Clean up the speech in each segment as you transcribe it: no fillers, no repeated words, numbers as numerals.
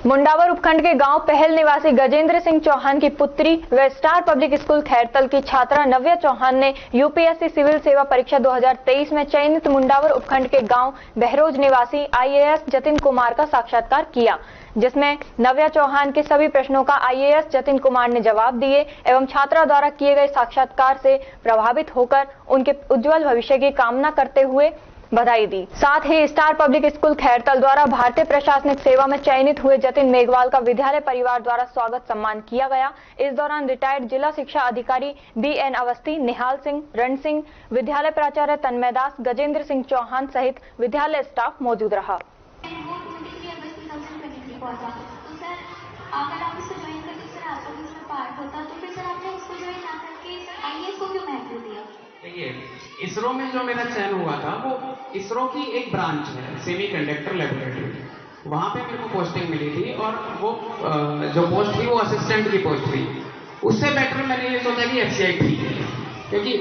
मुंडावर उपखंड के गांव पहल निवासी गजेंद्र सिंह चौहान की पुत्री व स्टार पब्लिक स्कूल खैरतल की छात्रा नव्या चौहान ने यूपीएससी सिविल सेवा परीक्षा 2023 में चयनित मुंडावर उपखंड के गांव बहरोज निवासी आईएएस जतिन कुमार का साक्षात्कार किया, जिसमें नव्या चौहान के सभी प्रश्नों का आईएएस जतिन कुमार ने जवाब दिए एवं छात्रा द्वारा किए गए साक्षात्कार से प्रभावित होकर उनके उज्जवल भविष्य की कामना करते हुए बधाई दी। साथ ही स्टार पब्लिक स्कूल खैरतल द्वारा भारतीय प्रशासनिक सेवा में चयनित हुए जतिन मेघवाल का विद्यालय परिवार द्वारा स्वागत सम्मान किया गया। इस दौरान रिटायर्ड जिला शिक्षा अधिकारी BN अवस्थी, निहाल सिंह, रण सिंह, विद्यालय प्राचार्य तन्मय दास, गजेंद्र सिंह चौहान सहित विद्यालय स्टाफ मौजूद रहा। देखिए, इसरो में जो मेरा चयन हुआ था वो इसरो की एक ब्रांच है, सेमीकंडक्टर लेबोरेटरी। वहाँ पे मेरे को पोस्टिंग मिली थी और वो जो पोस्ट थी वो असिस्टेंट की पोस्ट थी। उससे बेटर मैंने ये सोचा कि FCI ठीक है, क्योंकि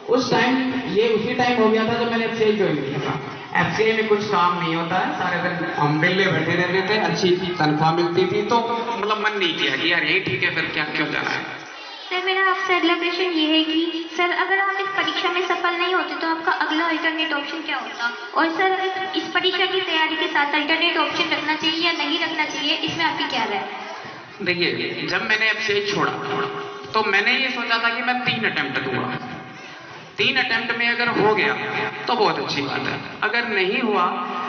उस टाइम ये उसी टाइम हो गया था जब मैंने FCI ज्वाइन किया था। FCI में कुछ काम नहीं होता है, सारे दिन हम बिल्ले बैठे रहते थे, अच्छी तनख्वाह मिलती थी, तो मतलब मन नहीं किया कि यार यही ठीक है, फिर क्या क्यों जाना है। सर, मेरा आपसे अगला प्रश्न ये है कि सर, अगर आप इस परीक्षा में सफल नहीं होते तो आपका अगला अल्टरनेट ऑप्शन क्या होता? और सर, इस परीक्षा की तैयारी के साथ अल्टरनेट ऑप्शन रखना चाहिए या नहीं रखना चाहिए, इसमें आपकी क्या राय है? देखिए, जब मैंने FCI छोड़ा तो मैंने ये सोचा था कि मैं 3 अटेम्प्ट दूंगा। 3 अटेम्प्ट में अगर हो गया तो बहुत अच्छी बात है, अगर नहीं हुआ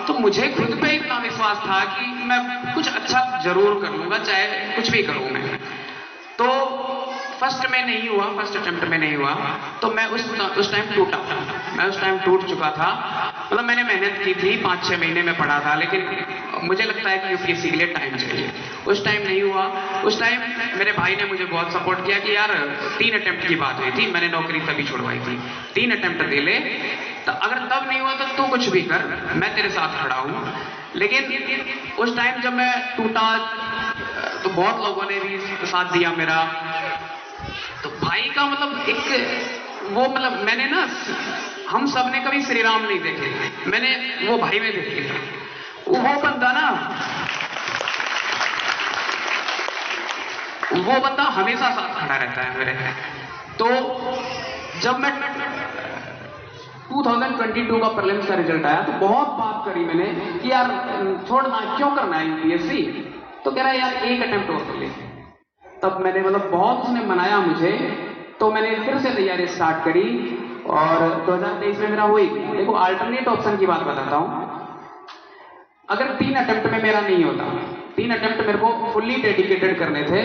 तो मुझे खुद पे इतना विश्वास था कि मैं कुछ अच्छा जरूर करूंगा, चाहे कुछ भी करूं मैं। तो फर्स्ट में नहीं हुआ, फर्स्ट अटेम्प्ट में नहीं हुआ, तो मैं उस टाइम टूटा, मैं उस टाइम टूट चुका था। मतलब मैंने मेहनत की थी, 5-6 महीने में पढ़ा था, लेकिन मुझे लगता है कि यूपीएससी के लिए टाइम चाहिए। उस टाइम नहीं हुआ। उस टाइम मेरे भाई ने मुझे बहुत सपोर्ट किया कि यार 3 अटेम्प्ट की बात हुई थी, मैंने नौकरी तभी छुड़वाई थी, 3 अटेम्प्ट दे ले, तो अगर तब नहीं हुआ तो तू कुछ भी कर, मैं तेरे साथ खड़ा हूँ। लेकिन उस टाइम जब मैं टूटा तो बहुत लोगों ने भी साथ दिया मेरा। तो भाई का मतलब एक वो मतलब मैंने ना, हम सब ने कभी श्री राम नहीं देखे, मैंने वो भाई में देखे। वो बंदा हमेशा साथ खड़ा रहता है मेरे। तो जब मैं 2022 का प्रीलिम्स का रिजल्ट आया तो बहुत बात करी मैंने कि यार छोड़ना, क्यों करना है यूपीएससी। तो कह रहा है यार 1 अटेम्प्ट और कर ले। तब मैंने मतलब बहुत उसने मनाया मुझे, तो मैंने फिर से तैयारी स्टार्ट करी और 2023 में मेरा हुई। देखो, अल्टरनेट ऑप्शन की बात बताता हूं। अगर 3 अटेम्प्ट में मेरा नहीं होता, 3 अटेम्प्ट मेरे को फुल्ली डेडिकेटेड करने थे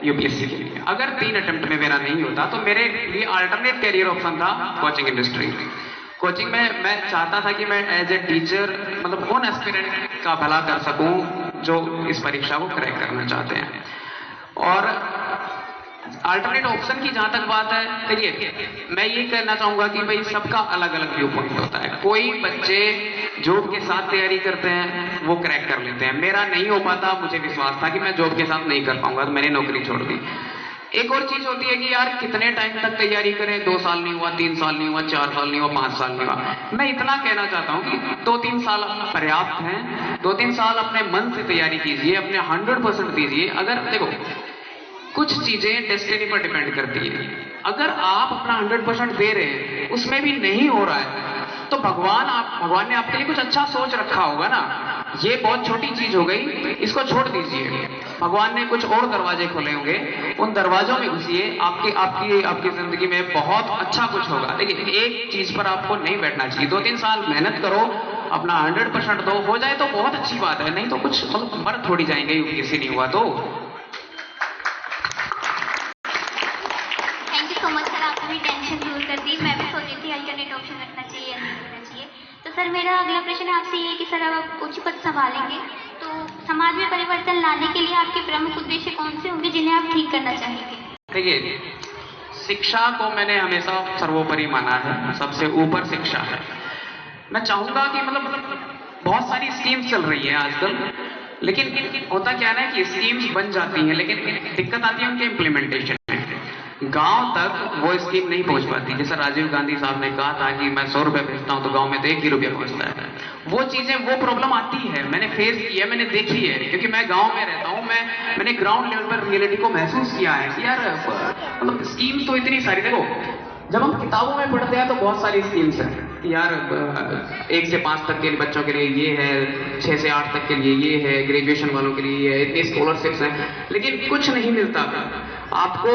यूपीएससी के लिए, अगर 3 अटेम्प्ट में मेरा नहीं होता तो मेरे लिए अल्टरनेट कैरियर ऑप्शन था कोचिंग इंडस्ट्री। कोचिंग में मैं चाहता था कि मैं एज ए टीचर मतलब उन एस्पिरेंट का भला कर सकूं जो इस परीक्षा को क्रैक करना चाहते हैं। और अल्टरनेट ऑप्शन की जहां तक बात है, देखिए मैं ये कहना चाहूंगा कि भाई सबका अलग अलग व्यू पॉइंट होता है। कोई बच्चे जॉब के साथ तैयारी करते हैं, वो क्रैक कर लेते हैं। मेरा नहीं हो पाता, मुझे विश्वास था कि मैं जॉब के साथ नहीं कर पाऊंगा, तो मैंने नौकरी छोड़ दी। एक और चीज होती है कि यार कितने टाइम तक तैयारी करें, 2 साल नहीं हुआ, 3 साल नहीं हुआ, 4 साल नहीं हुआ, 5 साल नहीं हुआ। मैं इतना कहना चाहता हूं कि 2-3 साल पर्याप्त हैं। 2-3 साल अपने मन से तैयारी कीजिए, अपने 100% दीजिए। अगर देखो, कुछ चीजें डेस्टिनी पर डिपेंड करती है। अगर आप अपना 100% दे रहे हैं, उसमें भी नहीं हो रहा है, तो भगवान ने आपके लिए कुछ अच्छा सोच रखा होगा ना। ये बहुत छोटी चीज हो गई, इसको छोड़ दीजिए। भगवान ने कुछ और दरवाजे खोले होंगे, उन दरवाजों में घुसिए, आपकी जिंदगी में बहुत अच्छा कुछ होगा। लेकिन एक चीज पर आपको नहीं बैठना चाहिए। 2-3 साल मेहनत करो, अपना 100% दो, हो जाए तो बहुत अच्छी बात है, नहीं तो कुछ मतलब मर थोड़ी जाएंगे यूपीएससी नहीं हुआ तो। तो मत सर, आपको भी टेंशन दूर कर दी। मैं भी सोच रही थी अल्टरनेट ऑप्शन रखना चाहिए या नहीं रखना चाहिए। तो सर, मेरा अगला प्रश्न आपसे ये है कि सर, अब आप उच्च पद संभालेंगे तो समाज में परिवर्तन लाने के लिए आपके प्रमुख उद्देश्य कौन से होंगे जिन्हें आप ठीक करना चाहेंगे? देखिए, शिक्षा को मैंने हमेशा सर्वोपरि माना है, सबसे ऊपर शिक्षा है। मैं चाहूंगा कि मतलब बहुत सारी स्कीम्स चल रही है आजकल, लेकिन होता क्या है कि स्कीम्स बन जाती हैं, लेकिन दिक्कत आती है उनके इम्प्लीमेंटेशन। गांव तक वो स्कीम नहीं पहुंच पाती। जैसे राजीव गांधी साहब ने कहा था कि मैं 100 रुपए भेजता हूं तो गांव में तो 1 ही रुपया पहुंचता है। वो चीजें, वो प्रॉब्लम आती है, मैंने फेस की है, मैंने देखी है, क्योंकि मैं गांव में रहता हूं। मैंने ग्राउंड लेवल पर रियलिटी को महसूस किया है कि यार मतलब स्कीम्स तो इतनी सारी, देखो जब हम किताबों में पढ़ते हैं तो बहुत सारी स्कीम्स हैं कि यार 1 से 5 तक के बच्चों के लिए ये है, 6 से 8 तक के लिए ये है, ग्रेजुएशन वालों के लिए ये है, इतनी स्कॉलरशिप्स हैं, लेकिन कुछ नहीं मिलता आपको,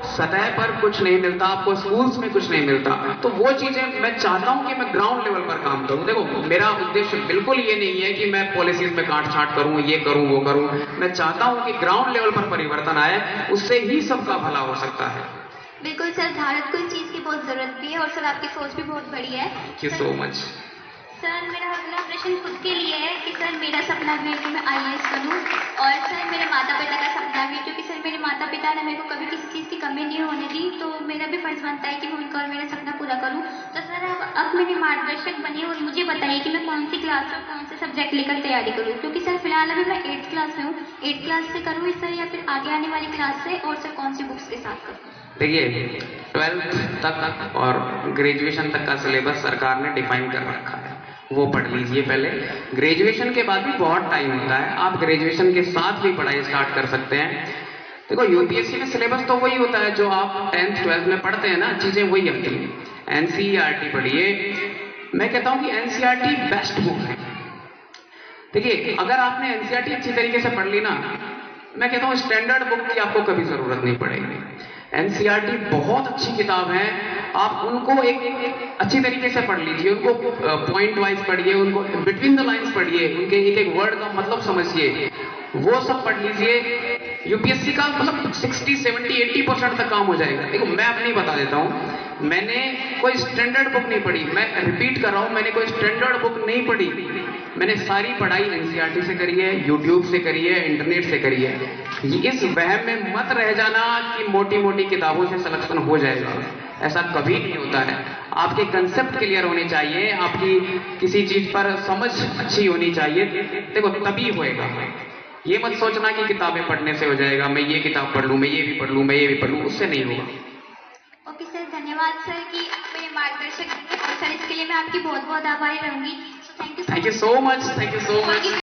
सतह पर कुछ नहीं मिलता आपको, स्कूल्स में कुछ नहीं मिलता। तो वो चीजें मैं चाहता हूं कि मैं ग्राउंड लेवल पर काम करूं। देखो मेरा उद्देश्य बिल्कुल ये नहीं है कि मैं पॉलिसीज में काट छाट करूं, ये करूं वो करूं। मैं चाहता हूं कि ग्राउंड लेवल पर परिवर्तन आए, उससे ही सबका भला हो सकता है। बिल्कुल सर, भारत को इस चीज़ की बहुत ज़रूरत भी है और सर आपकी सोच भी बहुत बड़ी है। Thank you so much. Sir मेरा अगला प्रश्न खुद के लिए है कि सर मेरा सपना भी है कि मैं IAS बनूं, और सर मेरे माता पिता का सपना भी है, क्योंकि सर मेरे माता पिता ने मेरे को कभी किसी चीज़ की कमी नहीं होने दी, तो मेरा भी फर्ज बनता है कि मैं उनका और मेरा सपना पूरा करूं। तो सर अब मेरे मार्गदर्शक बनिए और मुझे बताइए कि मैं कौन सी क्लास और कौन से सब्जेक्ट लेकर तैयारी करूँ, क्योंकि सर फिलहाल अभी मैं 8th क्लास में हूँ। 8th क्लास से करूँ सर या फिर आगे आने वाली क्लास से, और सर कौन सी बुक्स के साथ करूँ? देखिए 12th तक और ग्रेजुएशन तक का सिलेबस सरकार ने डिफाइन कर रखा है, वो पढ़ लीजिए पहले। ग्रेजुएशन के बाद भी बहुत टाइम होता है, आप ग्रेजुएशन के साथ भी पढ़ाई स्टार्ट कर सकते हैं। देखो यूपीएससी में सिलेबस तो वही होता है जो आप 10th 12th में पढ़ते हैं ना, चीजें वही आती हैं। एनसीईआरटी पढ़िए, मैं कहता हूं कि एनसीईआरटी बेस्ट बुक है। देखिए अगर आपने एनसीईआरटी अच्छी तरीके से पढ़ ली ना, मैं कहता हूं स्टैंडर्ड बुक की आपको कभी जरूरत नहीं पड़ेगी। एनसीईआरटी बहुत अच्छी किताब है, आप उनको एक अच्छी तरीके से पढ़ लीजिए, उनको पॉइंट वाइज पढ़िए, उनको बिटवीन द लाइंस पढ़िए, उनके एक एक वर्ड का मतलब समझिए, वो सब पढ़ लीजिए। यूपीएससी का मतलब 60, 70, 80% तक काम हो जाएगा। देखो मैं अपनी बता देता हूँ, मैंने कोई स्टैंडर्ड बुक नहीं पढ़ी, मैं रिपीट कर रहा हूँ, मैंने कोई स्टैंडर्ड बुक नहीं पढ़ी। मैंने सारी पढ़ाई एनसीईआरटी से करी है, यूट्यूब से करी है, इंटरनेट से करी है। इस वहम में मत रह जाना कि मोटी मोटी किताबों से सिलेक्शन हो जाएगा, ऐसा कभी नहीं होता है। आपके कंसेप्ट क्लियर होने चाहिए, आपकी किसी चीज पर समझ अच्छी होनी चाहिए, देखो तभी होएगा। ये मत सोचना कि किताबें पढ़ने से हो जाएगा, मैं ये किताब पढ़ लूं, मैं ये भी पढ़ लूं, मैं ये भी पढ़ लूं, उससे नहीं होगा। ओके सर, धन्यवाद सर कि आप मेरे मार्गदर्शक हैं, और सर इसके लिए मैं आपकी बहुत बहुत आभारी रहूंगी। Thank you so much, thank you so much.